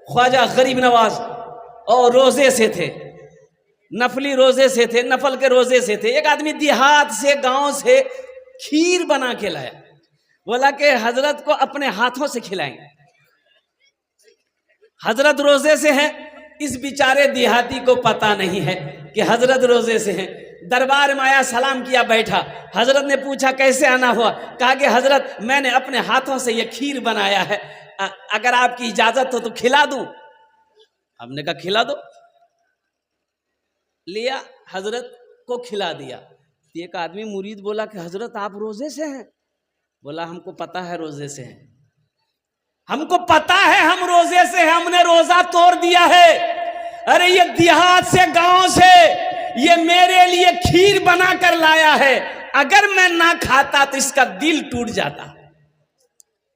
ख्वाजा गरीब नवाज, और रोजे से थे, नफली रोजे से थे, नफल के रोजे से थे। एक आदमी देहात से, गांव से खीर बना के लाया, बोला कि हजरत को अपने हाथों से खिलाएंगे। हजरत रोजे से हैं, इस बेचारे देहाती को पता नहीं है कि हजरत रोजे से हैं। दरबार में आया, सलाम किया, बैठा। हजरत ने पूछा कैसे आना हुआ? कहा कि हजरत मैंने अपने हाथों से ये खीर बनाया है, अगर आपकी इजाजत हो तो खिला दूं। हमने कहा खिला दो। लिया, हजरत को खिला दिया। एक आदमी मुरीद बोला कि हजरत आप रोजे से हैं? बोला हमको पता है रोजे से हैं, हमको पता है हम रोजे से हैं, हमने रोजा तोड़ दिया है। अरे ये देहात से, गांव से ये मेरे लिए खीर बना कर लाया है, अगर मैं ना खाता तो इसका दिल टूट जाता,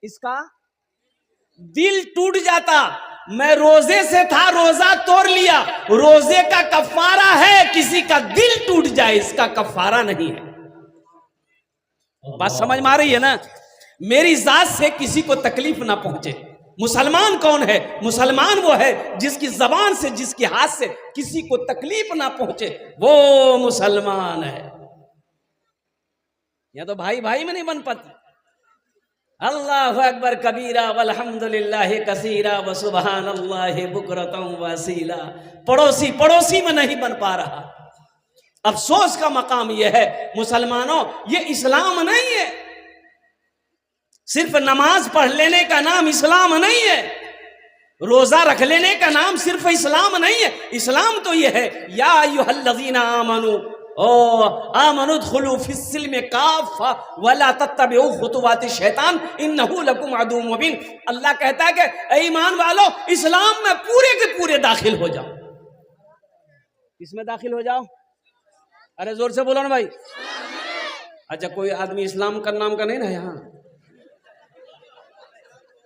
इसका दिल टूट जाता। मैं रोजे से था, रोजा तोड़ लिया, रोजे का कफारा है किसी का दिल टूट जाए, इसका कफारा नहीं है। बात समझ में आ रही है ना? मेरी जात से किसी को तकलीफ ना पहुंचे। मुसलमान कौन है? मुसलमान वो है जिसकी जबान से, जिसके हाथ से किसी को तकलीफ ना पहुंचे, वो मुसलमान है। या तो भाई भाई में नहीं बन पाती। अल्लाहु अकबर कबीरा वल्हम्दुलिल्लाहि कसीरा व सुबहानल्लाहि बुकरतम व असीला। पड़ोसी पड़ोसी में नहीं बन पा रहा। अफसोस का मकाम यह है मुसलमानों, ये इस्लाम नहीं है। सिर्फ नमाज पढ़ लेने का नाम इस्लाम नहीं है, रोजा रख लेने का नाम सिर्फ इस्लाम नहीं है। इस्लाम तो यह है, या अय्युहल्लज़ीना आमनू आमनू दुखुलू फिस्सिल्म काफ़ा वला तत्तबिउ खुतुवाति शैतान इन्नहु लकुम अदुव्वुम मुबीन। अल्लाह कहता है कि ऐ ईमान वालों, इस्लाम में पूरे के पूरे दाखिल हो जाओ। इसमें दाखिल हो जाओ। अरे जोर से बोलो ना भाई। अच्छा, कोई आदमी इस्लाम का नाम का नहीं ना? यहाँ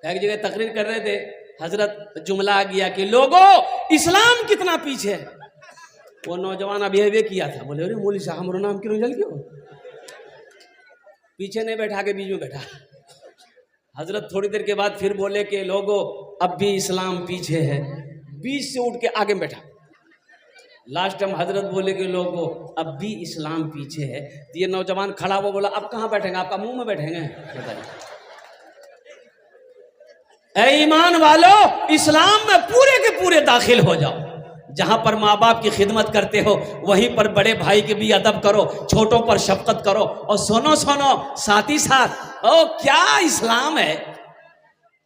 एक जगह तकरीर कर रहे थे, हजरत जुमला आ गया कि लोगों इस्लाम कितना पीछे है। वो नौजवान अभी अभी किया था, बोले अरे मौलवी साहब हमारा नाम क्यों जल क्यों? पीछे नहीं बैठा के बीच में बैठा। हजरत थोड़ी देर के बाद फिर बोले कि लोगों अब भी इस्लाम पीछे है, बीच से उठ के आगे बैठा। लास्ट टाइम हजरत बोले कि लोगों अब भी इस्लाम पीछे है। तो ये नौजवान खड़ा हुआ बोला अब कहाँ बैठेंगे? आपका मुंह में बैठेंगे? बताइए। ऐ ईमान वालों, इस्लाम में पूरे के पूरे दाखिल हो जाओ। जहां पर माँ बाप की खिदमत करते हो वहीं पर बड़े भाई के भी अदब करो, छोटों पर शफकत करो। और सुनो सुनो साथ ही साथ, ओ क्या इस्लाम है,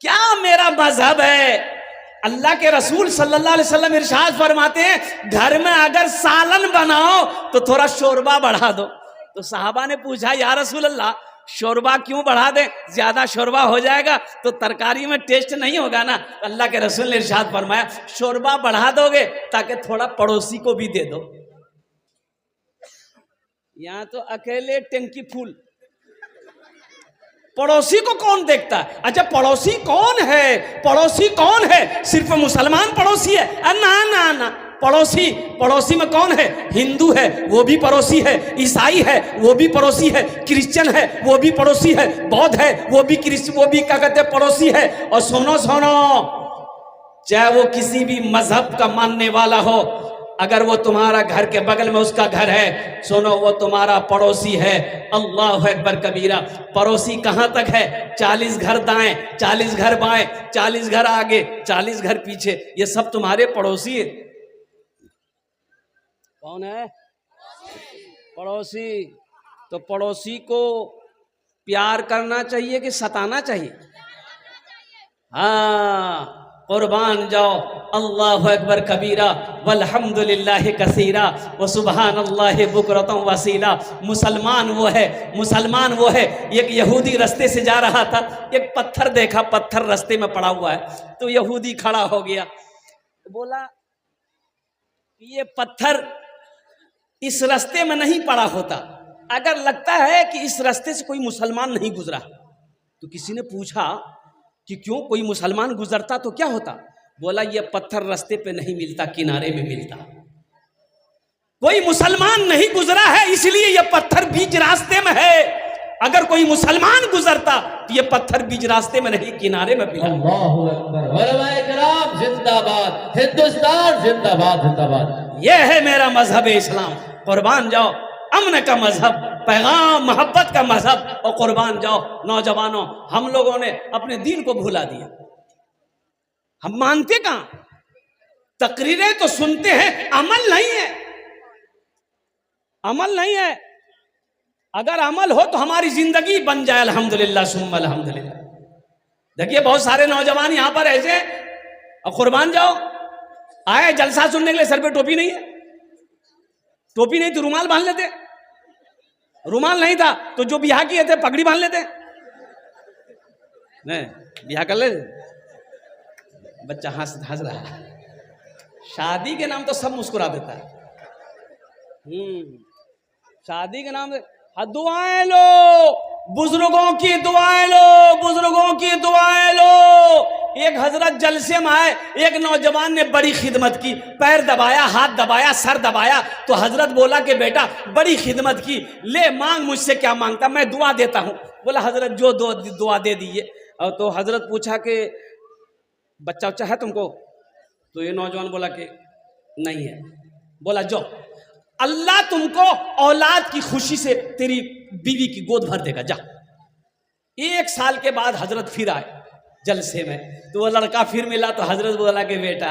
क्या मेरा मजहब है। अल्लाह के रसूल सल्लल्लाहु अलैहि वसल्लम इरशाद फरमाते हैं, घर में अगर सालन बनाओ तो थोड़ा शोरबा बढ़ा दो। तो साहबा ने पूछा या रसूल अल्लाह, शोरबा क्यों बढ़ा दें? ज्यादा शोरबा हो जाएगा तो तरकारी में टेस्ट नहीं होगा ना। अल्लाह के रसूल ने इरशाद फरमाया, शोरबा बढ़ा दोगे ताकि थोड़ा पड़ोसी को भी दे दो। यहां तो अकेले टंकी फूल, पड़ोसी को कौन देखता है? अच्छा, पड़ोसी कौन है? पड़ोसी कौन है? सिर्फ मुसलमान पड़ोसी है? ना ना ना, पड़ोसी में कौन है? हिंदू है वो भी पड़ोसी है, ईसाई है वो भी पड़ोसी है, क्रिश्चियन है वो भी पड़ोसी है, बौद्ध है वो भी क्या कहते हैं, पड़ोसी है। और सुनो सुनो, चाहे वो किसी भी मजहब का मानने वाला हो, अगर वो तुम्हारा घर के बगल में उसका घर है, सुनो वो तुम्हारा पड़ोसी है। अल्लाह अकबर कबीरा। पड़ोसी कहां तक है? 40 घर दाएं, 40 घर बाएं, 40 घर आगे, 40 घर पीछे, ये सब तुम्हारे पड़ोसी है। कौन है? पड़ोसी। तो पड़ोसी को प्यार करना चाहिए कि सताना चाहिए? हाँ, कुर्बान जाओ। अल्लाहु अकबर कबीरा वल्हम्दुलिल्लाहि कसीरा व सुबहानल्लाहि बुकरतम वसीला। मुसलमान वो है। एक यहूदी रास्ते से जा रहा था, एक पत्थर देखा, पत्थर रास्ते में पड़ा हुआ है। तो यहूदी खड़ा हो गया, बोला ये पत्थर इस रास्ते में नहीं पड़ा होता, अगर लगता है कि इस रास्ते से कोई मुसलमान नहीं गुजरा। तो किसी ने पूछा कि क्यों, कोई मुसलमान गुजरता तो क्या होता? बोला ये पत्थर रास्ते पे नहीं मिलता, किनारे में मिलता। कोई मुसलमान नहीं गुजरा है इसलिए ये पत्थर बीच रास्ते में है। अगर कोई मुसलमान गुजरता तो ये पत्थर बीच रास्ते में नहीं, किनारे में पिला। अल्लाहु अकबर। उलमाए किराम जिंदाबाद, हिंदुस्तान जिंदाबाद जिंदाबाद। ये है मेरा मजहब इस्लाम। कुर्बान जाओ, अमन का मजहब, पैगाम मोहब्बत का मजहब, और कुर्बान जाओ नौजवानों। हम लोगों ने अपने दीन को भुला दिया। हम मानते कहां? तकरीरें तो सुनते हैं, अमल नहीं है। अमल नहीं है। अगर अमल हो तो हमारी जिंदगी बन जाए। अल्हम्दुलिल्लाह सुम्मा अल्हम्दुलिल्लाह। देखिए बहुत सारे नौजवान यहां पर ऐसे, और कुर्बान जाओ आए जलसा सुनने के लिए, सर पे टोपी नहीं है। टोपी नहीं तो रुमाल बांध लेते, रुमाल नहीं था तो जो ब्याह किए थे पगड़ी बांध लेते। नहीं ब्याह कर ले। बच्चा हंस रहा है। शादी के नाम तो सब मुस्कुरा देता है। शादी के नाम से दुआएं लो, बुजुर्गों की दुआएं लो, बुजुर्गों की दुआएं लो। एक हजरत जलसे में आए, एक नौजवान ने बड़ी खिदमत की, पैर दबाया, हाथ दबाया, सर दबाया, तो हजरत बोला कि बेटा बड़ी खिदमत की, ले मांग मुझसे क्या मांगता, मैं दुआ देता हूं। बोला हजरत जो दुआ दे दीजिए। और तो हजरत पूछा कि बच्चा उच्चा है तुमको? तो ये नौजवान बोला कि नहीं है। बोला जो अल्लाह तुमको औलाद की खुशी से तेरी बीवी की गोद भर देगा, जा। 1 साल के बाद हजरत फिर आए जलसे में, तो वो लड़का फिर मिला, तो हजरत बोला कि बेटा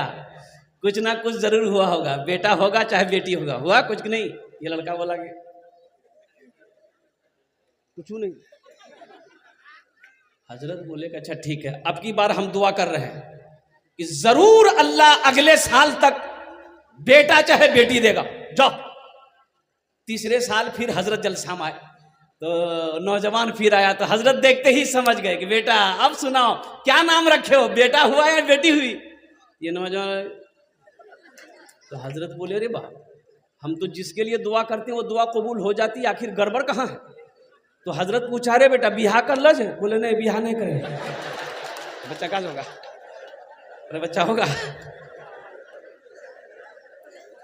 कुछ ना कुछ जरूर हुआ होगा, बेटा होगा चाहे बेटी होगा, हुआ कुछ नहीं? ये लड़का बोला कि कुछ नहीं। हजरत बोले कि अच्छा ठीक है, अब की बार हम दुआ कर रहे हैं कि जरूर अल्लाह अगले साल तक बेटा चाहे बेटी देगा, जाओ। 3रे साल फिर हजरत जलसा में आए, तो नौजवान फिर आया, तो हजरत देखते ही समझ गए कि बेटा अब सुनाओ क्या नाम रखे हो, बेटा हुआ या बेटी हुई? ये नौजवान, तो हजरत बोले रे बाप, हम तो जिसके लिए दुआ करते हैं वो दुआ कबूल हो जाती है, आखिर गड़बड़ कहाँ है? तो हजरत पूछा रे बेटा बियाह कर लो? बोले नहीं बियाह नहीं करेंगे। बच्चा कहाँ होगा? अरे बच्चा होगा।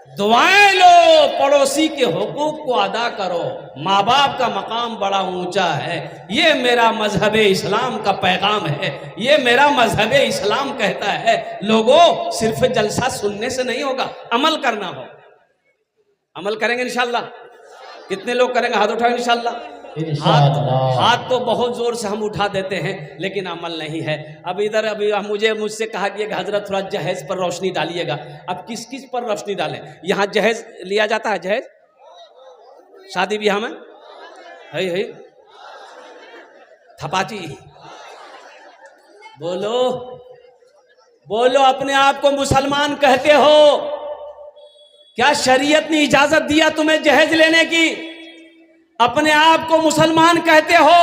दुआएं लो, पड़ोसी के हुकूक को अदा करो, माँ बाप का मकाम बड़ा ऊंचा है। ये मेरा मजहब इस्लाम का पैगाम है, ये मेरा मजहब इस्लाम कहता है। लोगों सिर्फ जलसा सुनने से नहीं होगा, अमल करना हो। अमल करेंगे इंशाल्लाह? कितने लोग करेंगे? हाथ उठाओ इंशाल्लाह। हाथ तो बहुत जोर से हम उठा देते हैं, लेकिन अमल नहीं है। अब इधर अभी मुझसे कहा गया कि हजरत थोड़ा जहेज पर रोशनी डालिएगा। अब किस किस पर रोशनी डालें? यहाँ जहेज लिया जाता है, जहेज शादी ब्याह में है थपाची। बोलो बोलो, अपने आप को मुसलमान कहते हो, क्या शरीयत ने इजाजत दिया तुम्हें जहेज लेने की? अपने आप को मुसलमान कहते हो,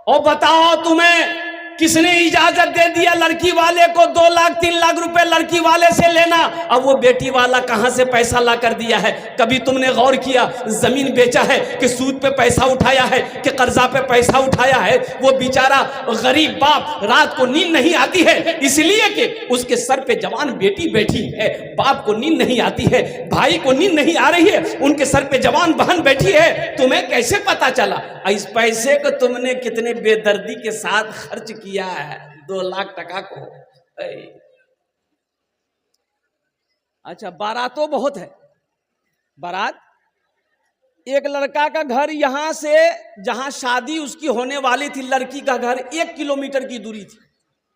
और बताओ तुम्हें किसने इजाजत दे दिया लड़की वाले को 2 लाख 3 लाख रुपए लड़की वाले से लेना? अब वो बेटी वाला कहां से पैसा ला कर दिया है? कभी तुमने गौर किया? जमीन बेचा है कि सूद पे पैसा उठाया है कि कर्जा पे पैसा उठाया है? वो बेचारा गरीब बाप रात को नींद नहीं आती है, इसलिए कि उसके सर पे जवान बेटी बैठी है। बाप को नींद नहीं आती है, भाई को नींद नहीं आ रही है, उनके सर पे जवान बहन बैठी है। तुम्हें कैसे पता चला? इस पैसे को तुमने कितने बेदर्दी के साथ खर्च किया है, 2 लाख टका को। अच्छा, बारातों बहुत है। बारात, एक लड़का का घर यहां से जहां शादी उसकी होने वाली थी, लड़की का घर 1 किलोमीटर की दूरी थी,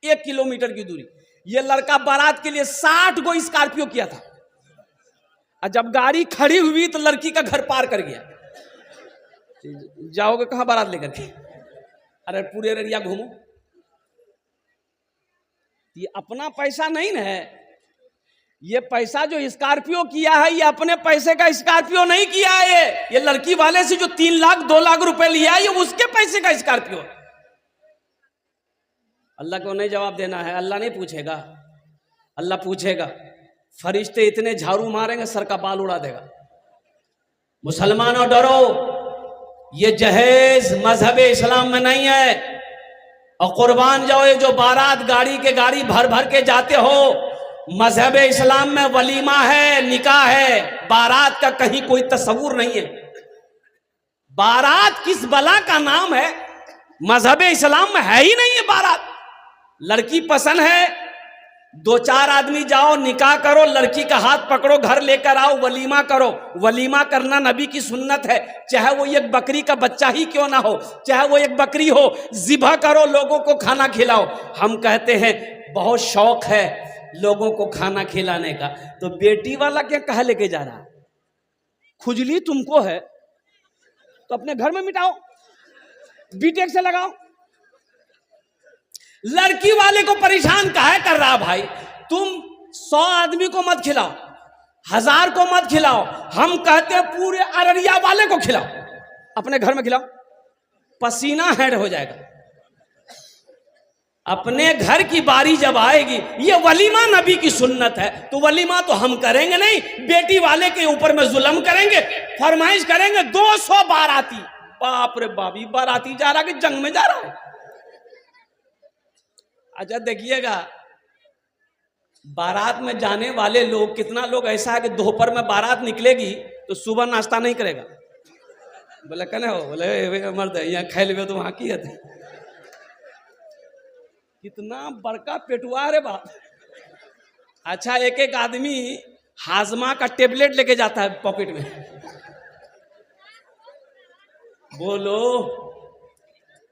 1 किलोमीटर की दूरी। ये लड़का बारात के लिए 60 गो स्कॉर्पियो किया था, और जब गाड़ी खड़ी हुई तो लड़की का घर पार कर गया। जाओगे कहां बारात लेकर के? अरे पूरे एरिया घूमो। ये अपना पैसा नहीं ना है, ये पैसा जो स्कॉर्पियो किया है, ये अपने पैसे का स्कॉर्पियो नहीं किया है। ये लड़की वाले से जो 3 लाख 2 लाख रुपए लिया है, ये उसके पैसे का स्कॉर्पियो। अल्लाह को नहीं जवाब देना है, अल्लाह नहीं पूछेगा। अल्लाह पूछेगा, फरिश्ते इतने झाड़ू मारेंगे सर का बाल उड़ा देगा। मुसलमानों डरो, ये जहेज मजहब इस्लाम में नहीं है। और कुर्बान जाओ, ये जो बारात गाड़ी के गाड़ी भर भर के जाते हो, मजहब इस्लाम में वलीमा है, निकाह है, बारात का कहीं कोई तस्वुर नहीं है। बारात किस बला का नाम है? मजहब इस्लाम में है ही नहीं है बारात। लड़की पसंद है, 2-4 आदमी जाओ, निकाह करो, लड़की का हाथ पकड़ो, घर लेकर आओ, वलीमा करो। वलीमा करना नबी की सुन्नत है, चाहे वो एक बकरी का बच्चा ही क्यों ना हो, चाहे वो एक बकरी हो, ज़िबह करो, लोगों को खाना खिलाओ। हम कहते हैं बहुत शौक है लोगों को खाना खिलाने का, तो बेटी वाला क्या कहा लेके जा रहा? खुजली तुमको है तो अपने घर में मिटाओ, बीटेक से लगाओ। लड़की वाले को परेशान काहे कर रहा भाई? तुम 100 आदमी को मत खिलाओ, 1000 को मत खिलाओ, हम कहते हैं पूरे अररिया वाले को खिलाओ, अपने घर में खिलाओ, पसीना हेड हो जाएगा। अपने घर की बारी जब आएगी, ये वलीमा नबी की सुन्नत है, तो वलीमा तो हम करेंगे नहीं, बेटी वाले के ऊपर में जुल्म करेंगे, फरमाइश करेंगे। 200 बाराती, बाप रे बाप, ये बाराती जा रहा कि जंग में जा रहा है? अच्छा देखिएगा, बारात में जाने वाले लोग, कितना लोग ऐसा है कि दोपहर में बारात निकलेगी तो सुबह नाश्ता नहीं करेगा। बोले कहने हो, बोले मर्द यहाँ खा ले तो वहां की है। कितना बड़का पेटुआ रे बाप। अच्छा, एक आदमी हाजमा का टेबलेट लेके जाता है पॉकेट में। बोलो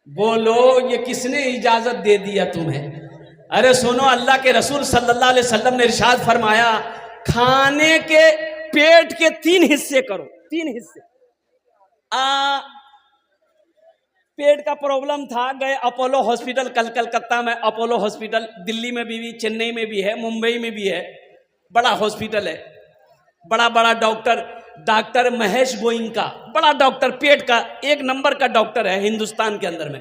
बोलो, ये किसने इजाजत दे दिया तुम्हें? अरे सुनो, अल्लाह के रसूल सल्लल्लाहु अलैहि वसल्लम ने इरशाद फरमाया, खाने के पेट के 3 हिस्से करो, 3 हिस्से। पेट का प्रॉब्लम था, गए अपोलो हॉस्पिटल, कलकत्ता में अपोलो हॉस्पिटल, दिल्ली में भी, चेन्नई में भी है, मुंबई में भी है, बड़ा हॉस्पिटल है, बड़ा बड़ा डॉक्टर महेश गोइंका, बड़ा डॉक्टर, पेट का 1 नंबर का डॉक्टर है हिंदुस्तान के अंदर में।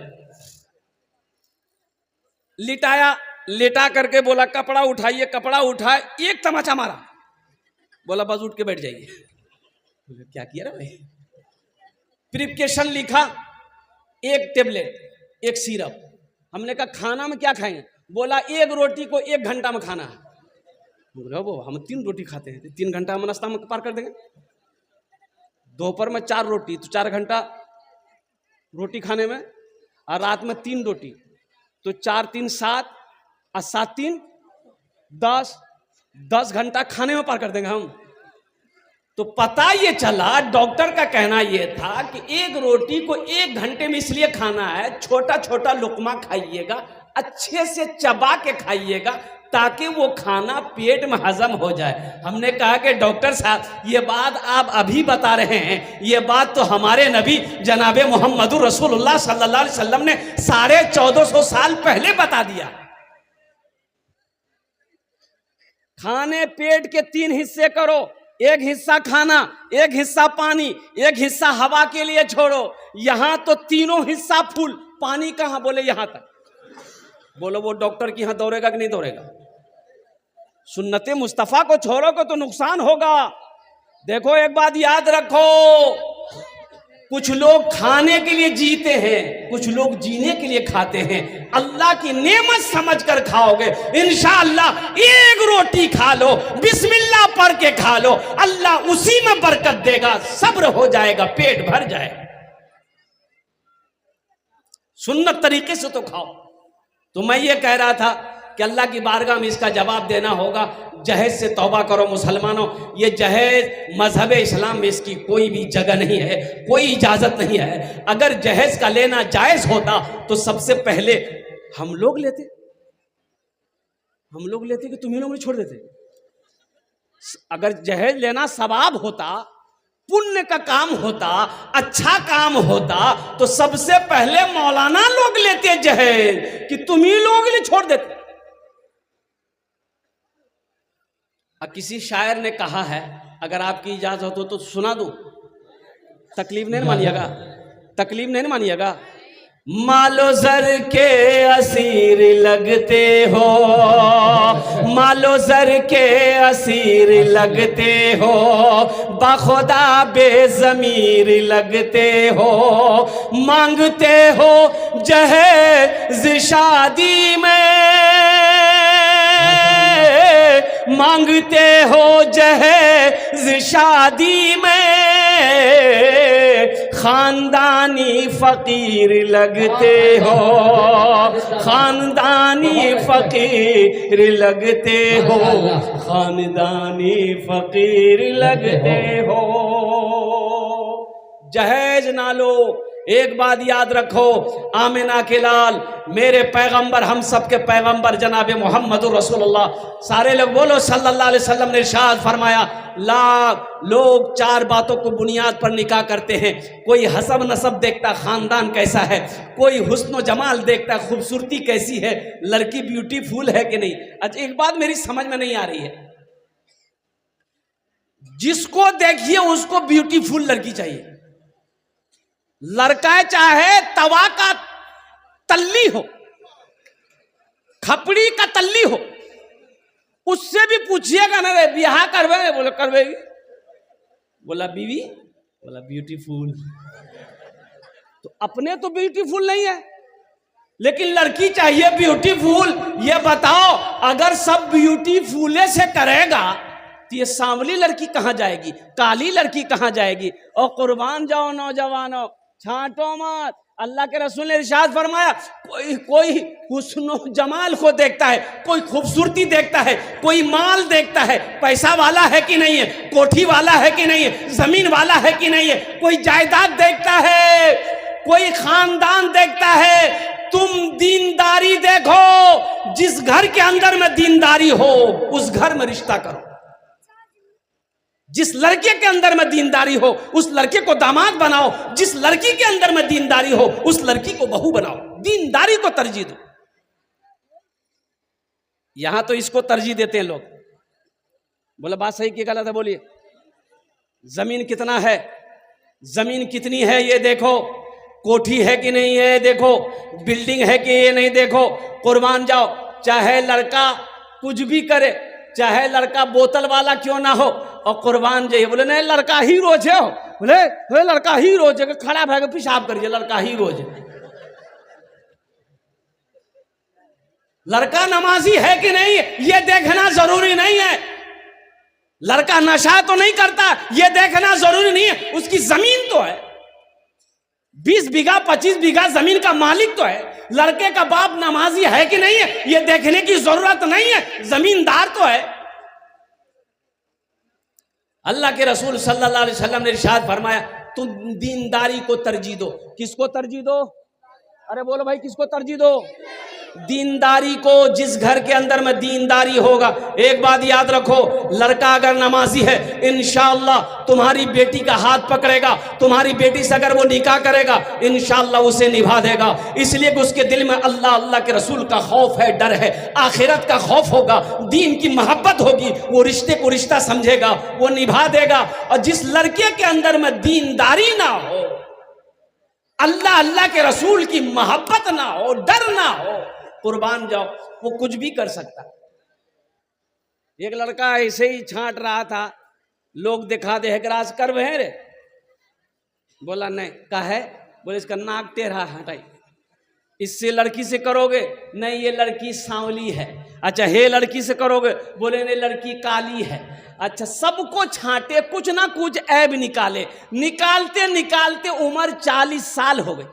लिटाया, लेटा करके बोला कपड़ा उठाइए, कपड़ा उठाए, एक तमाचा मारा, बोला बस उठ के बैठ जाइए। बोले क्या किया रे भाई? प्रिस्क्रिप्शन लिखा, 1 टेबलेट, 1 सिरप। हमने कहा खाना में क्या खाएंगे? बोला 1 रोटी को 1 घंटा में खाना है। बोला वो हम 3 रोटी खाते हैं, 3 घंटा हम नाश्ता में पार कर देंगे। दोपहर में 4 रोटी, तो 4 घंटा रोटी खाने में, और रात में 3 रोटी, तो 4 3 7 और 7 3 10 घंटा खाने में पार कर देंगे हम। तो पता ये चला, डॉक्टर का कहना ये था कि 1 रोटी को 1 घंटे में इसलिए खाना है, छोटा छोटा लुकमा खाइएगा, अच्छे से चबा के खाइएगा, ताकि वो खाना पेट में हजम हो जाए। हमने कहा कि डॉक्टर साहब, ये बात आप अभी बता रहे हैं, ये बात तो हमारे नबी जनाबे मोहम्मदुर रसूलुल्लाह सल्लल्लाहु अलैहि वसल्लम ने 1450 साल पहले बता दिया। खाने पेट के 3 हिस्से करो, 1 हिस्सा खाना, 1 हिस्सा पानी, 1 हिस्सा हवा के लिए छोड़ो। यहां तो तीनों हिस्सा फुल, पानी कहां? बोले यहां तक। बोलो वो डॉक्टर की यहां दौड़ेगा कि नहीं दौड़ेगा? सुन्नते मुस्तफा को छोड़ोगे तो नुकसान होगा। देखो एक बात याद रखो, कुछ लोग खाने के लिए जीते हैं, कुछ लोग जीने के लिए खाते हैं। अल्लाह की नेमत समझकर खाओगे, इंशाअल्लाह 1 रोटी खा लो, बिस्मिल्लाह पढ़ के खा लो, अल्लाह उसी में बरकत देगा, सब्र हो जाएगा, पेट भर जाएगा। सुन्नत तरीके से तो खाओ। तो मैं ये कह रहा था कि अल्लाह की बारगाह में इसका जवाब देना होगा। जहेज से तौबा करो मुसलमानों, ये जहेज मजहब इस्लाम में इसकी कोई भी जगह नहीं है, कोई इजाजत नहीं है। अगर जहेज का लेना जायज होता तो सबसे पहले हम लोग लेते कि तुम्ही लोग छोड़ देते। अगर जहेज लेना सवाब होता, पुण्य का काम होता, अच्छा काम होता, तो सबसे पहले मौलाना लोग लेते जहेज, कि तुम्ही लोग ले छोड़ देते। किसी शायर ने कहा है, अगर आपकी इजाजत हो तो सुना दूं, तकलीफ नहीं मानिएगा, तकलीफ नहीं मानिएगा। मालो जर के असीर लगते हो, मालो जर के असीर लगते हो, बखुदा बेज़मीर लगते हो, मांगते हो जहेज शादी में, मांगते हो जहेज शादी में, खानदानी फकीर लगते हो, खानदानी फकीर लगते हो, खानदानी फकीर लगते हो। जहेज ना लो, एक बात याद रखो, आमिना के लाल मेरे पैगंबर, हम सब के पैगंबर जनाब मोहम्मद रसूलुल्लाह, सारे लोग बोलो सल्लल्लाहु अलैहि वसल्लम ने इरशाद फरमाया, लोग चार बातों को बुनियाद पर निकाह करते हैं। कोई हसब नसब देखता, खानदान कैसा है, कोई हुस्न जमाल देखता, खूबसूरती कैसी है, लड़की ब्यूटीफुल है कि नहीं। अच्छा एक बात मेरी समझ में नहीं आ रही है, जिसको देखिए उसको ब्यूटीफुल लड़की चाहिए। लड़का चाहे तवा का तल्ली हो, खपड़ी का तल्ली हो, उससे भी पूछिएगा ना रे ब्याह करवे, बोले करवेगी, बोला बीवी, बोला ब्यूटीफुल। तो अपने तो ब्यूटीफुल नहीं है, लेकिन लड़की चाहिए ब्यूटीफुल। ये बताओ अगर सब ब्यूटीफुल से करेगा तो ये सांवली लड़की कहां जाएगी, काली लड़की कहां जाएगी। और कुर्बान जाओ नौजवानों, छांटो मत। अल्लाह के रसूल ने इरशाद फरमाया, कोई हुस्न जमाल को देखता है, कोई खूबसूरती देखता है, कोई माल देखता है, पैसा वाला है कि नहीं है, कोठी वाला है कि नहीं है, जमीन वाला है कि नहीं है, कोई जायदाद देखता है, कोई खानदान देखता है। तुम दीनदारी देखो, जिस घर के अंदर में दीनदारी हो उस घर में रिश्ता करो। जिस लड़के के अंदर में दीनदारी हो उस लड़के को दामाद बनाओ, जिस लड़की के अंदर में दीनदारी हो उस लड़की को बहू बनाओ। दीनदारी को तरजीह दो। यहां तो इसको तरजीह देते हैं लोग। बोले बात सही की गलत है, बोलिए। जमीन कितना है, जमीन कितनी है ये देखो, कोठी है कि नहीं है देखो, बिल्डिंग है कि ये नहीं देखो। कुर्बान जाओ, चाहे लड़का कुछ भी करे, चाहे लड़का बोतल वाला क्यों ना हो, और कुर्बान जाइए। बोले नहीं लड़का ही रोज है, बोले लड़का ही रोज है, खड़ा भाग पेशाब करिए, लड़का ही रोज है। लड़का नमाजी है कि नहीं ये देखना जरूरी नहीं है। लड़का नशा तो नहीं करता ये देखना जरूरी नहीं है। उसकी जमीन तो है, 20 बीघा 25 बीघा जमीन का मालिक तो है। लड़के का बाप नमाजी है कि नहीं है ये देखने की जरूरत नहीं है, जमींदार तो है। अल्लाह के रसूल सल्लल्लाहु अलैहि वसल्लम ने इरशाद फरमाया, तुम दीनदारी को तरजीह दो। किसको तरजीह दो? अरे बोलो भाई, किसको तरजीह दो? दीनदारी को। जिस घर के अंदर में दीनदारी होगा, एक बात याद रखो, लड़का अगर नमाजी है इंशाअल्लाह तुम्हारी बेटी का हाथ पकड़ेगा, तुम्हारी बेटी से अगर वो निकाह करेगा इंशाअल्लाह उसे निभा देगा। इसलिए कि उसके दिल में अल्लाह अल्लाह के रसूल का खौफ है, डर है, आखिरत का खौफ होगा, दीन की मोहब्बत होगी, वो रिश्ते को रिश्ता समझेगा, वो निभा देगा। और जिस लड़के के अंदर में दीनदारी ना हो, अल्लाह अल्लाह के रसूल की मोहब्बत ना हो, डर ना हो, कुर्बान जाओ, वो कुछ भी कर सकता। एक लड़का ऐसे ही छांट रहा था, लोग दिखा दे ग्रास कर वह रे, बोला नहीं, का है, बोले इसका नाक टेढ़ा हटाई, इससे लड़की से करोगे, नहीं ये लड़की सांवली है। अच्छा हे लड़की से करोगे, बोले नहीं लड़की काली है। अच्छा सबको छांटे, कुछ ना कुछ ऐब निकाले, निकालते निकालते उम्र 40 साल हो गई।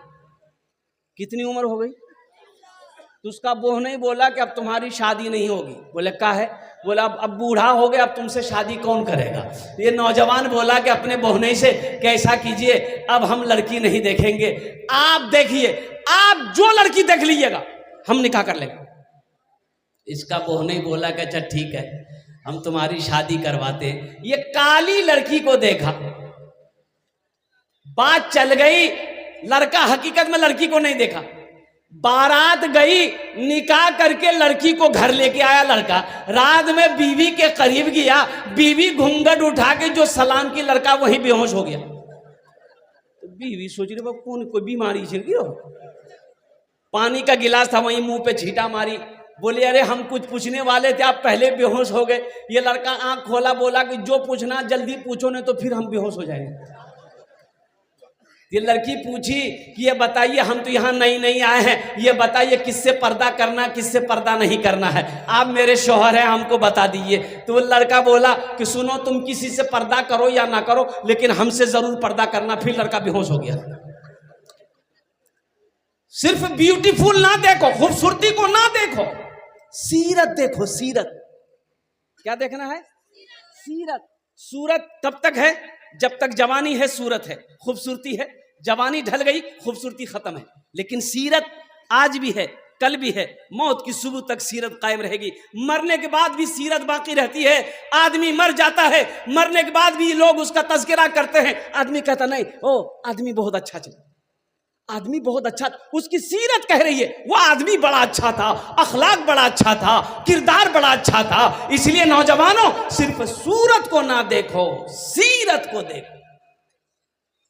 कितनी उम्र हो गई? तो उसका बोह नहीं बोला कि अब तुम्हारी शादी नहीं होगी। बोले का है? बोला अब बूढ़ा हो गया, अब तुमसे शादी कौन करेगा। ये नौजवान बोला कि अपने बोहने से कैसा कीजिए, अब हम लड़की नहीं देखेंगे, आप देखिए, आप जो लड़की देख लीजिएगा हम निकाह कर लेंगे। इसका बोहने बोला कि अच्छा ठीक है हम तुम्हारी शादी करवाते हैं। ये काली लड़की को देखा, बात चल गई, लड़का हकीकत में लड़की को नहीं देखा, बारात गई, निकाह करके लड़की को घर लेके आया लड़का। रात में बीवी के करीब गया, बीवी घूंघट उठा के जो सलाम की, लड़का वहीं बेहोश हो गया। तो बीवी सोच रही बाबा कौन कोई बीमारी छिड़ गई हो। पानी का गिलास था वहीं मुंह पे छींटा मारी, बोले अरे हम कुछ पूछने वाले थे, आप पहले बेहोश हो गए। ये लड़का आंख खोला, बोला कि जो पूछना जल्दी पूछो नहीं तो फिर हम बेहोश हो जाएंगे। ये लड़की पूछी कि ये बताइए, हम तो यहाँ नई नई आए हैं, ये बताइए किससे पर्दा करना किससे पर्दा नहीं करना है, आप मेरे शौहर हैं हमको बता दीजिए। तो वो लड़का बोला कि सुनो, तुम किसी से पर्दा करो या ना करो, लेकिन हमसे जरूर पर्दा करना। फिर लड़का बेहोश हो गया। सिर्फ ब्यूटीफुल ना देखो, खूबसूरती को ना देखो, सीरत देखो। सीरत क्या देखना है? सीरत। सूरत तब तक है जब तक जवानी है, सूरत है, खूबसूरती है। जवानी ढल गई, खूबसूरती खत्म है। लेकिन सीरत आज भी है, कल भी है, मौत की सुबह तक सीरत कायम रहेगी। मरने के बाद भी सीरत बाकी रहती है। आदमी मर जाता है, मरने के बाद भी लोग उसका तज़किरा करते हैं। आदमी कहता नहीं, ओ आदमी बहुत अच्छा चला, आदमी बहुत अच्छा, उसकी सीरत कह रही है वो आदमी बड़ा अच्छा था, अखलाक बड़ा अच्छा था, किरदार बड़ा अच्छा था। इसलिए नौजवानों, सिर्फ सूरत को ना देखो, सीरत को देखो।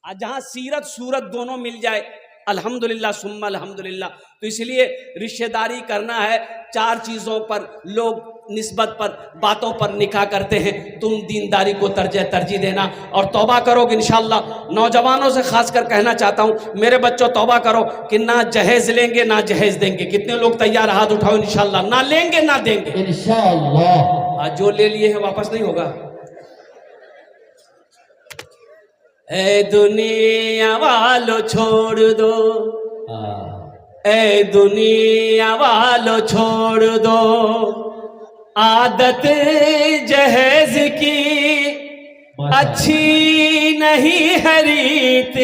आज जहां सीरत सूरत दोनों मिल जाए, अल्हम्दुलिल्लाह सुम्मा अल्हम्दुलिल्लाह। तो इसलिए रिश्तेदारी करना है, 4 चीज़ों पर लोग निस्बत पर, बातों पर निकाह करते हैं। तुम दीनदारी को तरजीह देना और तौबा करोगे इंशाअल्लाह। नौजवानों से खासकर कहना चाहता हूँ, मेरे बच्चों तौबा करो कि ना जहेज लेंगे ना जहेज देंगे। कितने लोग तैयार? हाथ उठाओ। इंशाअल्लाह ना लेंगे ना देंगे इंशाअल्लाह। आज जो ले लिए हैं वापस नहीं होगा। ए दुनिया वालों छोड़ दो, ए दुनिया वालों छोड़ दो आदत जहेज की, अच्छी नहीं है रीत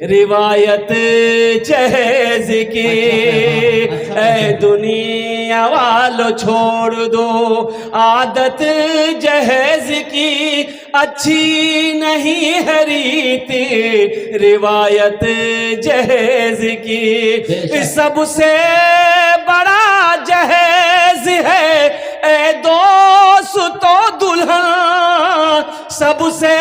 रिवायत जहेज की। ए दुनिया वालों छोड़ दो आदत जहेज की, अच्छी नहीं है रीत रिवायत जहेज की। सबसे बड़ा जहेज है ए दोस्तों दुल्हन, सबसे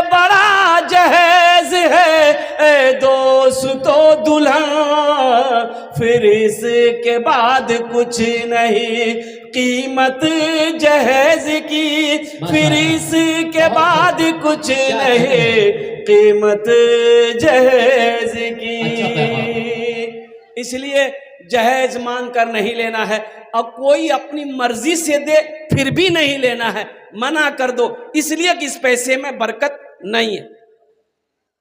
बड़ा जहेज है ए दोस्तों दुल्हन। फिर इसके बाद कुछ नहीं कीमत जहेज की, फिर इसके बाद कुछ नहीं कीमत जहेज की। इसलिए जहेज मांग कर नहीं लेना है। अब कोई अपनी मर्जी से दे फिर भी नहीं लेना है, मना कर दो, इसलिए कि इस पैसे में बरकत नहीं है।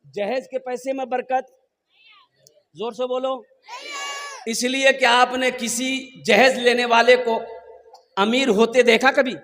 जहेज के पैसे में बरकत, जोर से बोलो, इसलिए कि आपने किसी जहेज लेने वाले को अमीर होते देखा कभी?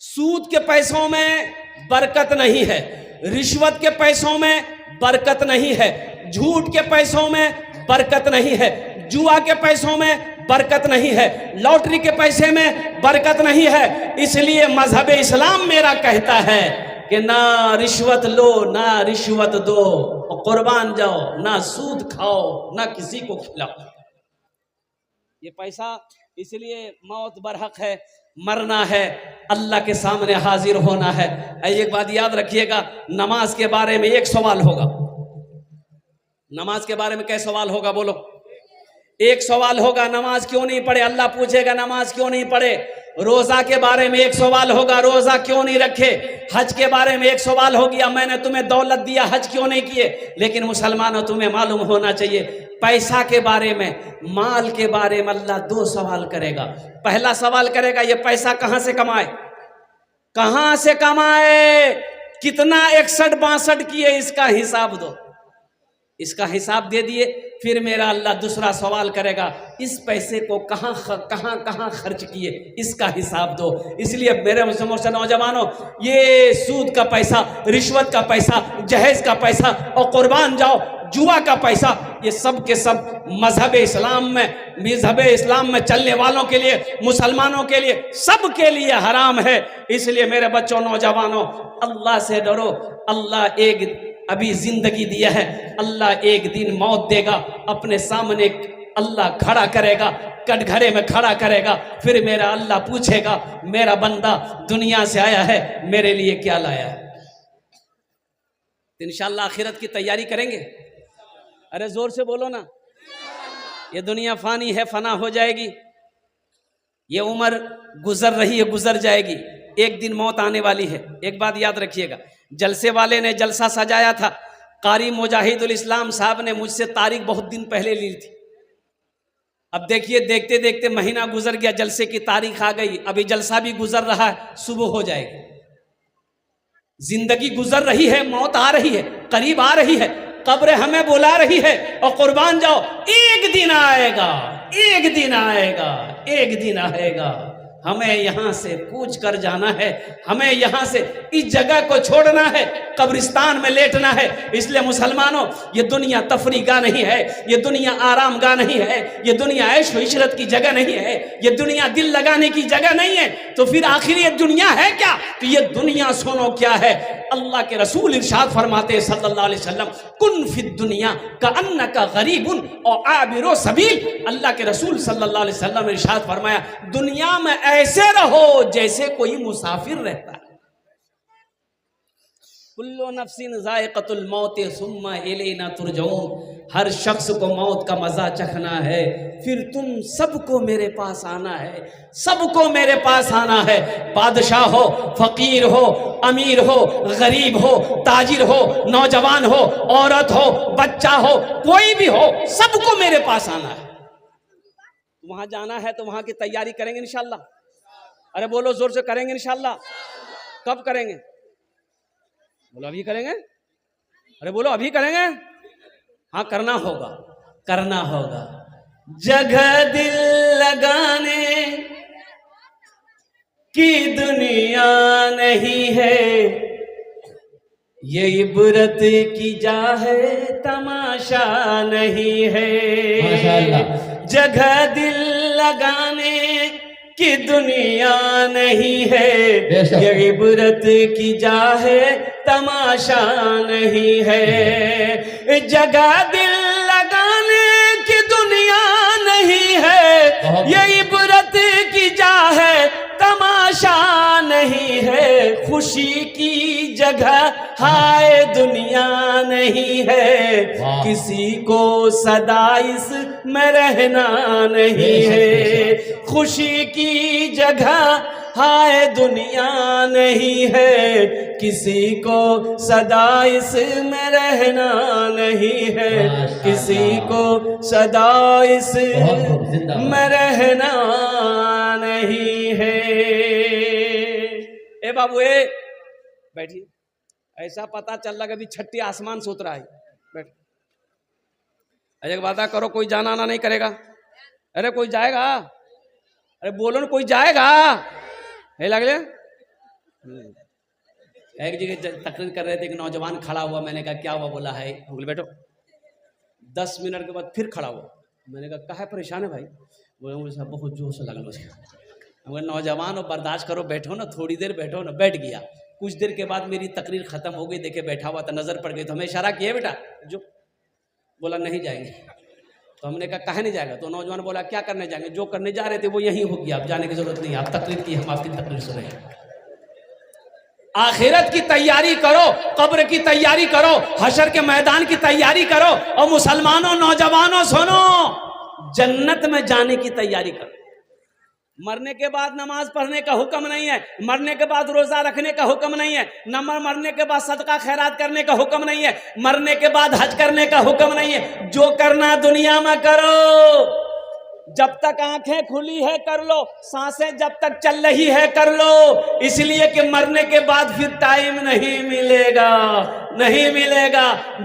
सूद के पैसों में बरकत नहीं है, रिश्वत के पैसों में बरकत नहीं है, झूठ के पैसों में बरकत नहीं है, जुआ के पैसों में बरकत नहीं है, लॉटरी के पैसे में बरकत नहीं है। इसलिए मजहब इस्लाम मेरा कहता है कि ना रिश्वत लो ना रिश्वत दो, और कुर्बान जाओ, ना सूद खाओ ना किसी को खिलाओ। ये पैसा इसलिए मौत बरहक है, मरना है, अल्लाह के सामने हाजिर होना है। एक बात याद रखिएगा, नमाज के बारे में एक सवाल होगा। नमाज के बारे में क्या सवाल होगा? बोलो। एक सवाल होगा, नमाज क्यों नहीं पढ़े? अल्लाह पूछेगा नमाज क्यों नहीं पढ़े। रोजा के बारे में एक सवाल होगा, रोजा क्यों नहीं रखे। हज के बारे में एक सवाल हो गया, मैंने तुम्हें दौलत दिया, हज क्यों नहीं किए। लेकिन मुसलमानों, तुम्हें मालूम होना चाहिए, पैसा के बारे में, माल के बारे में अल्लाह 2 सवाल करेगा। पहला सवाल करेगा, ये पैसा कहां से कमाए, कहां से कमाए, कितना 61-62 किए, इसका हिसाब दो। इसका हिसाब दे दिए, फिर मेरा अल्लाह दूसरा सवाल करेगा, इस पैसे को कहां कहां खर्च किए, इसका हिसाब दो। इसलिए मेरे मुसलमान नौजवानों, ये सूद का पैसा, रिश्वत का पैसा, जहेज का पैसा और कुर्बान जाओ जुआ का पैसा, ये सब के सब मजहब इस्लाम में चलने वालों के लिए, मुसलमानों के लिए, सब के लिए हराम है। इसलिए मेरे बच्चों, नौजवानों, अल्लाह से डरो। अल्लाह एक अभी जिंदगी दिया है, अल्लाह एक दिन मौत देगा, अपने सामने अल्लाह खड़ा करेगा, कटघरे में खड़ा करेगा। फिर मेरा अल्लाह पूछेगा, मेरा बंदा दुनिया से आया है, मेरे लिए क्या लाया है। इंशाअल्लाह आखिरत की तैयारी करेंगे। अरे जोर से बोलो ना। ये दुनिया फानी है, फना हो जाएगी। ये उम्र गुजर रही है, गुजर जाएगी, एक दिन मौत आने वाली है। एक बात याद रखिएगा, जलसे वाले ने जलसा सजाया था, कारी मुजाहिदुल इस्लाम साहब ने मुझसे तारीख बहुत दिन पहले ली थी। अब देखिए देखते देखते महीना गुजर गया, जलसे की तारीख आ गई, अभी जलसा भी गुजर रहा है, सुबह हो जाएगी। जिंदगी गुजर रही है, मौत आ रही है, करीब आ रही है, कब्र हमें बुला रही है और कुर्बान जाओ, एक दिन आएगा, एक दिन आएगा, एक दिन आएगा, हमें यहां से कूच कर जाना है, हमें यहां से इस जगह को छोड़ना है, कब्रिस्तान में लेटना है। इसलिए मुसलमानों, ये दुनिया तफरी गाह नहीं है, ये दुनिया आराम गाह नहीं है, ये दुनिया ऐश व इशरत की जगह नहीं है, ये दुनिया दिल लगाने की जगह नहीं है। तो फिर आखिर ये दुनिया है क्या? तो ये दुनिया सुनो क्या है। अल्लाह के रसूल इरशाद फरमाते सल्लल्लाहु अलैहि वसल्लम, कुन फिद दुनिया का अन्नका गरीबुन और आबिरो सबील। अल्लाह के रसूल सल्लल्लाहु अलैहि वसल्लम ने इरशाद फरमाया, दुनिया में ऐसे रहो जैसे कोई मुसाफिर रहता है। कुल्लु नफ्सिन ज़ाइक़तुल मौत सुम्मा इलैना तुरजऊन। हर शख्स को मौत का मजा चखना है, फिर तुम सबको मेरे पास आना है, सबको मेरे पास आना है। बादशाह हो, फकीर हो, अमीर हो, गरीब हो, ताजिर हो, नौजवान हो, औरत हो, बच्चा हो, कोई भी हो, सबको मेरे पास आना है। वहां जाना है तो वहां की तैयारी करेंगे इंशाल्लाह। अरे बोलो जोर से, करेंगे इंशाल्लाह। कब करेंगे? बोलो अभी करेंगे। अरे बोलो अभी करेंगे। हाँ करना होगा, करना होगा। जगह दिल लगाने की दुनिया नहीं है, ये इबरत की जा है, तमाशा नहीं है। माशाअल्लाह। जगह दिल लगाने की दुनिया नहीं है, ये इबरत की जा है, तमाशा नहीं है। जगह दिल लगाने की दुनिया नहीं है, ये इबरत की जा है, तमाशा नहीं है। खुशी की जगह हाय दुनिया नहीं है, किसी को सदा इसमें रहना नहीं है। खुशी की जगह हाय दुनिया नहीं है, किसी को सदा इसमें रहना नहीं है, किसी को सदा इसमें रहना नहीं है। ए बाबू ए बैठिए, ऐसा पता चल रहा कभी छठी आसमान से उतरा है। बैठ, एक वादा करो, कोई जाना आना नहीं करेगा। अरे कोई जाएगा? अरे बोलो ना, कोई जाएगा? है लगले। एक जगह तकरीर कर रहे थे, एक नौजवान खड़ा हुआ, मैंने कहा क्या हुआ? बोला है, बोले बैठो। 10 मिनट के बाद फिर खड़ा हुआ, मैंने कहा है परेशान है भाई? बोले मुझे बहुत जोश लगल उसका। नौजवान हो, बर्दाश्त करो, बैठो ना, थोड़ी देर बैठो ना। बैठ गया। कुछ देर के बाद मेरी तकरीर खत्म हो गई, देखे बैठा हुआ था, नजर पड़ गई तो हमें इशारा किया, बेटा जो। बोला नहीं जाएंगे। तो हमने कहा काहे नहीं जाएगा? तो नौजवान बोला क्या करने जाएंगे? जो करने जा रहे थे वो यही हो गया, अब जाने की जरूरत नहीं, आप तकरीर की, हम आपकी तकरीर सुने। आखिरत की तैयारी करो, कब्र की तैयारी करो, हशर के मैदान की तैयारी करो। और मुसलमानों, नौजवानों सुनो, जन्नत में जाने की तैयारी करो। मरने के बाद नमाज पढ़ने का हुक्म नहीं है, मरने के बाद रोजा रखने का हुक्म नहीं है, मरने के बाद सदका खैरात करने का हुक्म नहीं है, मरने के बाद हज करने का हुक्म नहीं है। जो करना दुनिया में करो, जब तक आंखें खुली है कर लो, सांसें जब तक चल रही है कर लो। इसलिए कि मरने के बाद फिर टाइम नहीं मिलेगा, नहीं मिलेगा।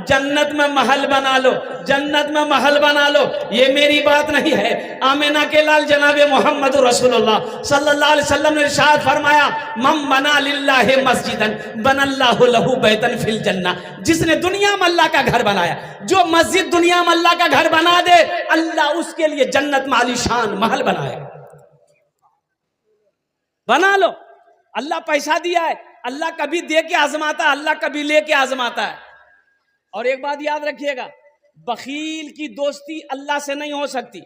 जन्नत में महल बना लो, जन्नत में महल बना लो। ये मेरी बात नहीं है, आमिना के लाल जनाबे मोहम्मद रसूलुल्लाह सल्लल्लाहु अलैहि वसल्लम ने इरशाद फरमाया, मम बना लिल्लाहि मस्जिदन बनल्लाहु लहू बैतन फिल जन्ना। जिसने दुनिया में अल्लाह का घर बनाया, जो मस्जिद दुनिया में अल्लाह का घर बना दे, अल्लाह उसके लिए जन्नत में आलीशान महल बनाएगा। बना लो। अल्लाह पैसा दिया है, अल्लाह कभी दे के आजमाता है, अल्लाह कभी ले के आजमाता है। और एक बात याद रखिएगा, बखील की दोस्ती अल्लाह से नहीं हो सकती।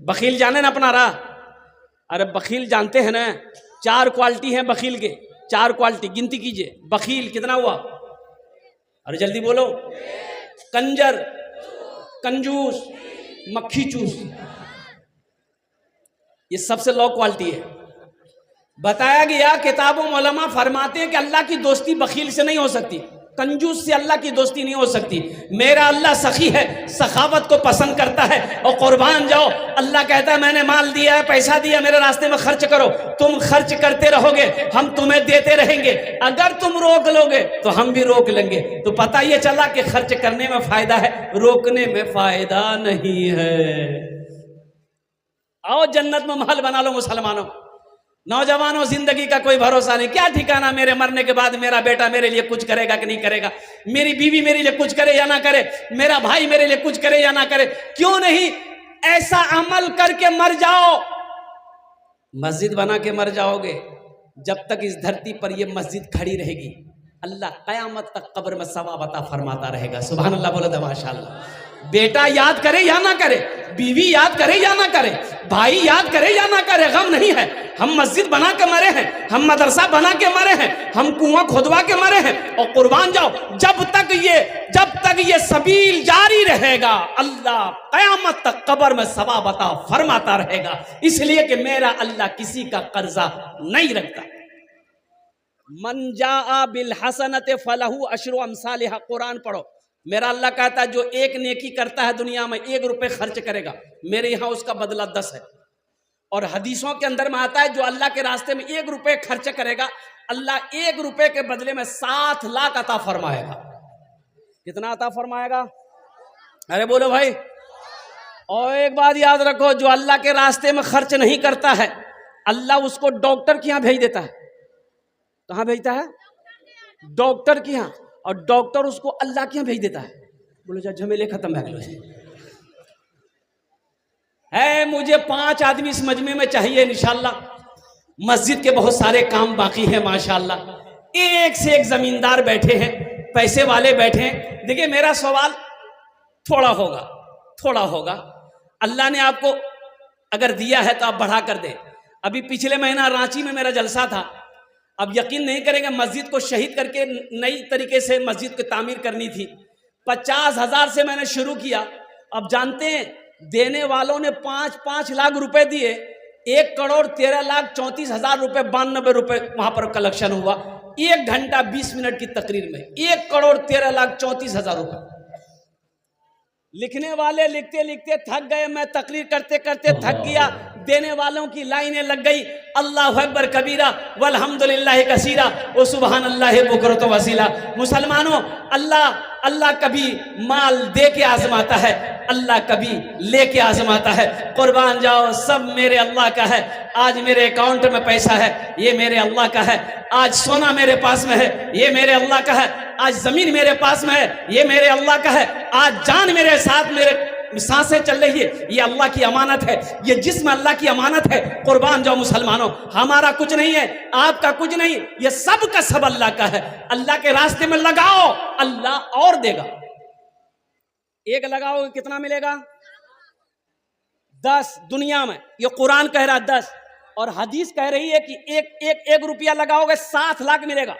बखील जाने ना अपना राह। अरे बखील जानते हैं ना, 4 क्वालिटी हैं बखील के, 4 क्वालिटी गिनती कीजिए। बखील कितना हुआ? अरे जल्दी बोलो। कंजर, कंजूस, मक्खी चूस, ये सबसे लो क्वालिटी है। बताया गया, किताबों में उलमा फरमाते हैं कि अल्लाह की दोस्ती बखील से नहीं हो सकती। कंजूस से अल्लाह की दोस्ती नहीं हो सकती। मेरा अल्लाह सखी है, सखावत को पसंद करता है। और कुर्बान जाओ, अल्लाह कहता है मैंने माल दिया है, पैसा दिया, मेरे रास्ते में खर्च करो। तुम खर्च करते रहोगे, हम तुम्हें देते रहेंगे। अगर तुम रोक लोगे तो हम भी रोक लेंगे। तो पता ये चला कि खर्च करने में फायदा है, रोकने में फायदा नहीं है। आओ जन्नत में महल बना लो मुसलमानों। नौजवानों, जिंदगी का कोई भरोसा नहीं, क्या ठिकाना मेरे मरने के बाद मेरा बेटा मेरे लिए कुछ करेगा कि नहीं करेगा, मेरी बीवी मेरे लिए कुछ करे या ना करे, मेरा भाई मेरे लिए कुछ करे या ना करे। क्यों नहीं ऐसा अमल करके मर जाओ, मस्जिद बना के मर जाओगे। जब तक इस धरती पर यह मस्जिद खड़ी रहेगी, अल्लाह कयामत तक कब्र में सवाब अता फरमाता रहेगा। सुभान अल्लाह बोलो तो माशाअल्लाह। बेटा याद करे या ना करे, बीवी याद करे या ना करे, भाई याद करे या ना करे, गम नहीं है। हम मस्जिद बना के मरे हैं, हम मदरसा बना के मरे हैं, हम कुआं खुदवा के मरे हैं। और कुर्बान जाओ, जब तक ये सबील जारी रहेगा, अल्लाह कयामत तक कब्र में सवाब अता फरमाता रहेगा। इसलिए कि मेरा अल्लाह किसी का कर्जा नहीं रखता। मन जाआ बिल हसनत फलहू अशरु अमसालिहा, कुरान पढ़ो। मेरा अल्लाह कहता है जो एक नेकी करता है दुनिया में, 1 रुपए खर्च करेगा, मेरे यहाँ उसका बदला 10 है। और हदीसों के अंदर में आता है जो अल्लाह के रास्ते में 1 रुपए खर्च करेगा, अल्लाह 1 रुपए के बदले में 7 लाख अता फरमाएगा। कितना अता फरमाएगा? अरे बोलो भाई। और एक बात याद रखो, जो अल्लाह के रास्ते में खर्च नहीं करता है, अल्लाह उसको डॉक्टर के यहाँ भेज देता है। कहाँ भेजता है? डॉक्टर के यहाँ। और डॉक्टर उसको अल्लाह के यहाँ भेज देता है। बोलो जा झमेले खत्म है। मुझे 5 आदमी इस मजमे में चाहिए इंशाल्लाह। मस्जिद के बहुत सारे काम बाकी हैं माशाल्लाह। एक से एक जमींदार बैठे हैं, पैसे वाले बैठे हैं। देखिए मेरा सवाल थोड़ा होगा। अल्लाह ने आपको अगर दिया है तो आप बढ़ा कर दे। अभी पिछले महीना रांची में मेरा जलसा था। अब यकीन नहीं करेंगे, मस्जिद को शहीद करके नई तरीके से मस्जिद की तामीर करनी थी। 50,000 से मैंने शुरू किया। अब जानते हैं देने वालों ने 5-5 लाख रुपए दिए। 1,13,34,000 रुपए 92 रुपए वहां पर कलेक्शन हुआ। 1 घंटा 20 मिनट की तकरीर में 1,13,34,000 रुपए। लिखने वाले लिखते लिखते थक गए, मैं तकरीर करते करते थक गया। देने वालों की लाइनें लग गई। अल्लाहु अकबर कबीरा वल्हम्दुलिल्लाहि कसीरा व सुभान अल्लाहि बुकरत वसीला। मुसलमानों, अल्लाह कभी माल दे के आजमाता है, अल्लाह कभी लेके आजमाता है। कुर्बान जाओ, सब मेरे अल्लाह का है। आज मेरे अकाउंट में पैसा है, ये मेरे अल्लाह का है। आज सोना मेरे पास में है, ये मेरे अल्लाह का है। आज जमीन मेरे पास में है, ये मेरे अल्लाह का है। आज जान मेरे साथ, मेरे सांसें चल रही है, ये अल्लाह की अमानत है। ये जिस्म अल्लाह की अमानत है। कुर्बान जाओ मुसलमानों, हमारा कुछ नहीं है, आपका कुछ नहीं, ये सब का सब अल्लाह का है। अल्लाह के रास्ते में लगाओ, अल्लाह और देगा। एक लगाओ कितना मिलेगा? 10 दुनिया में, ये कुरान कह रहा 10। और हदीस कह रही है कि एक रुपया लगाओगे 7 लाख मिलेगा।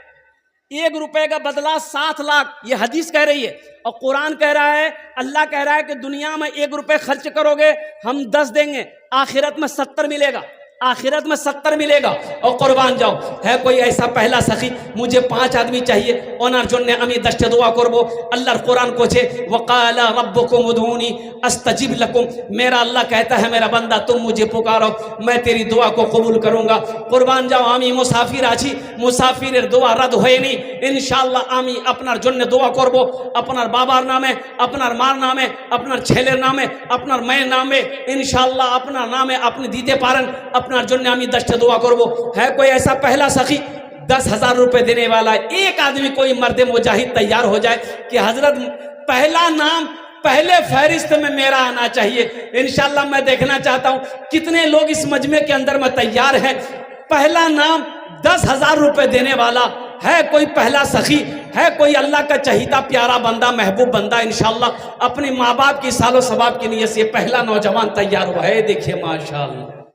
1 रुपए का बदला 7 लाख, ये हदीस कह रही है। और कुरान कह रहा है, अल्लाह कह रहा है कि दुनिया में 1 रुपए खर्च करोगे, हम 10 देंगे, आखिरत में 70 मिलेगा। आखिरत में 70 मिलेगा। और कुर्बान जाओ, है कोई ऐसा पहला सखी? मुझे 5 आदमी चाहिए। ओनार जोन्ने अमी दश्त दुआ करबो। अल्लाह कुरान को छे वकाला रब्बुकुम उदूनी अस्तजिब लकुम। मेरा अल्लाह कहता है मेरा बंदा तुम मुझे पुकारो, मैं तेरी दुआ को कबूल करूंगा। कुर्बान जाओ, आमी मुसाफिर आছি, मुसाफिरेर दुआ रद्द হয়নি। ইনশাআল্লাহ আমি আপনার জন্য দোয়া করব, আপনার বাবার নামে, আপনার মার নামে, আপনার ছেলের নামে, আপনার মায়ের নামে, ইনশাআল্লাহ আপনার নামে আপনি দিতে পারেন। আপনার জন্য আমি 10 दुआ করব। है कोई ऐसा पहला सखी? 10,000 रुपए देने वाला एक आदमी, कोई मर्द मुजाहिद तैयार हो जाए कि हजरत पहला नाम पहले फहरिस्त में मेरा आना चाहिए। इंशाल्लाह मैं देखना चाहता हूं कितने लोग इस मजमे के अंदर में तैयार हैं। पहला नाम 10,000 रुपए देने वाला है कोई पहला सखी? है कोई अल्लाह का चहीता प्यारा बंदा, महबूब बंदा? इंशाल्लाह अपने माँ बाप की सालो सवाब की नीयत से पहला नौजवान तैयार हुआ है। देखिए माशाल्लाह।